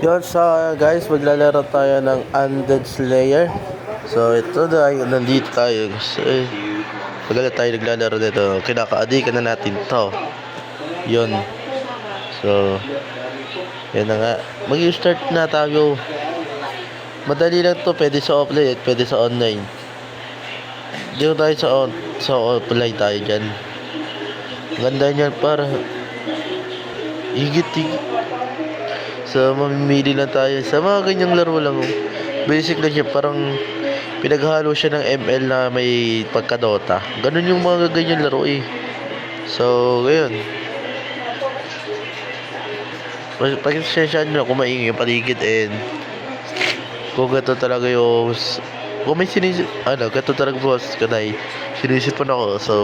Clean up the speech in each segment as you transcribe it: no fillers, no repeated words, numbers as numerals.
Yun, so guys, maglalaro tayo ng Undead Slayer. So ito na, nandito tayo. Magalit tayo naglalaro dito. Kinaka-adikan na natin to. Yun. So yan na nga. Mag-start na tayo. Madali lang to. Pwede sa offline at pwede sa online. Dito tayo sa offline tayo dyan. Ganda niyan para higit. So, mamimili lang tayo sa mga ganyang laro lang. Basic lang siya, parang pinaghalo siya ng ML na may pagka-Dota. Ganun yung mga ganyang laro eh. So, ngayon. Pag-sensyahan nyo kung maingay yung paligid and kung gato talaga yung kung may gato talaga boss kanay sinisipon ako. So,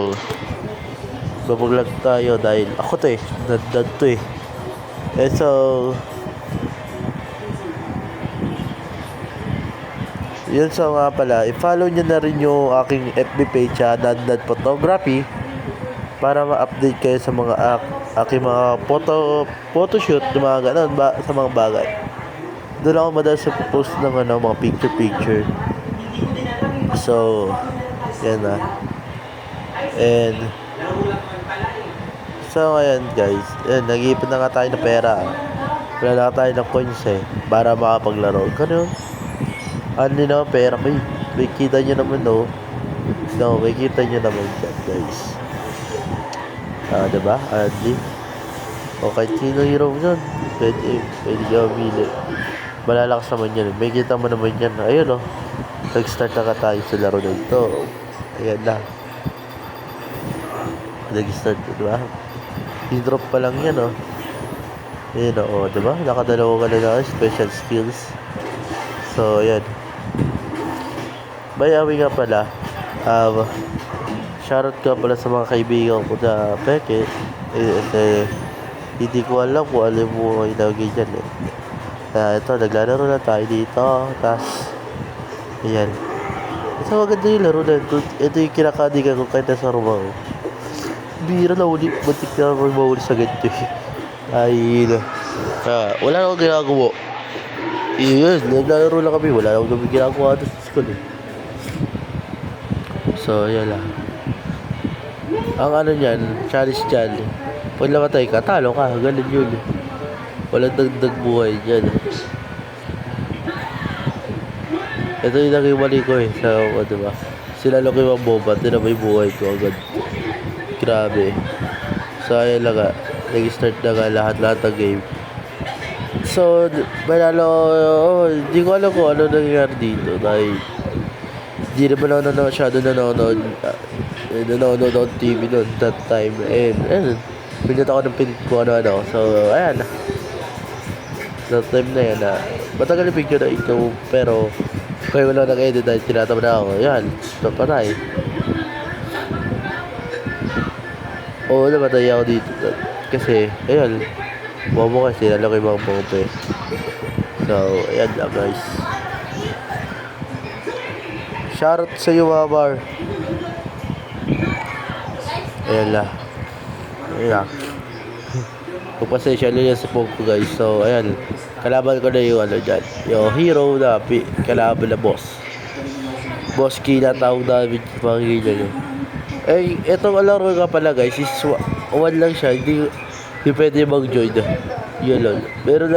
babaglag tayo dahil ako to eh. Dad to eh. So, yun, so nga pala, i-follow nyo na rin yung aking FB page, Nadnad Photography, para ma-update kayo sa mga aking mga photoshoot, mga ganon, sa mga bagay. Doon ako madalas sa post ng mga picture. So, yan na. And, so ngayon guys, yan, nag-iipon na nga tayo ng pera. Wala na tayo ng coins para makapaglaro. Ganun. Ano na pera ko eh. May kita nyo naman may kita nyo naman dyan guys. Diba? Andy. O kahit sino hero nyo. Pwede ka mabili. Malalakas naman yan. May kita mo naman yan. Ayun nag-start na ka tayo sa laro na ito. Ayan na. Nag-start, diba? I-drop pa lang yan Ayan diba? Nakadalawa ka na special skills. So, ayan. Bayawi nga pala. Shoutout ka pala sa mga kaibigan ko na peke. Hindi ko alam kung alam mo ilagay dyan ito, naglalaro na tayo dito. Tapos, ayan. Ito, maganda yung laro na ito. Ito yung kinakadigan ko kahit nasa rumah ko. Bira na uli. Batik na mahuli sa ganito ay, wala na akong ginagawa. Yes, naglalaro lang kami. Wala akong kami ginagawa sa school So, yan lang. Ang niyan, challenge dyan. Pag namatay ka, talo ka. Ganun yun Walang dagdag buhay dyan. Ito yung naging mali ko So, diba? Sila lang yung mga boba. Tinabay buhay ko agad. Grabe. So, ayan lang nag-start na nga lahat ng game. So, hindi ko alam kung ano nangyayari dito dahil hindi naman ako masyado nanonood ng TV noon that time. And pinit ako ng pinit ko ano. So, ayan. That time na yan matagal yung picture na ito pero kaya wala nag-edit dahil tinatama na ako. Ayan, patay. Namatay ako dito kasi, ayan, bobo kasi lalaki mga bobe. So, ayan lang guys. Shoutout sa iyo mga bar. Ayan lang. Pagpasensya nyo yan sa phone ko guys. So, ayan. Kalaban ko na yung dyan. Yung hero na kalaban na boss. Boss Kila tawag namin mga ganyan etong laro nga pala guys is one lang siya. Hindi pwede mag-join yun lang. Pero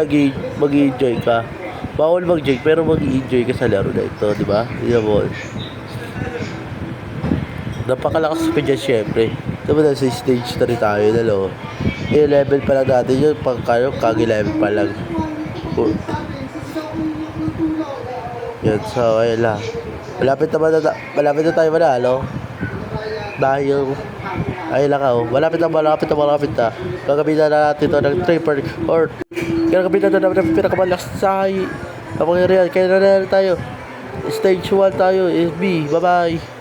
mag-enjoy ka. Bawal mag-join pero mag-enjoy ka sa laro na ito, diba? Yun napakalakas pa dyan syempre. Diba na sa stage 3 tayo level pa lang natin yun. Kagi-level pa lang yun. So ayun lang. Malapit na tayo manalo dahil ayun lang malapit na gagamitan na natin ito ng tripper or gagamitan na natin ng pinakamalakas sa kapangyarihan. Kaya na tayo stage 1 tayo SB. Bye bye.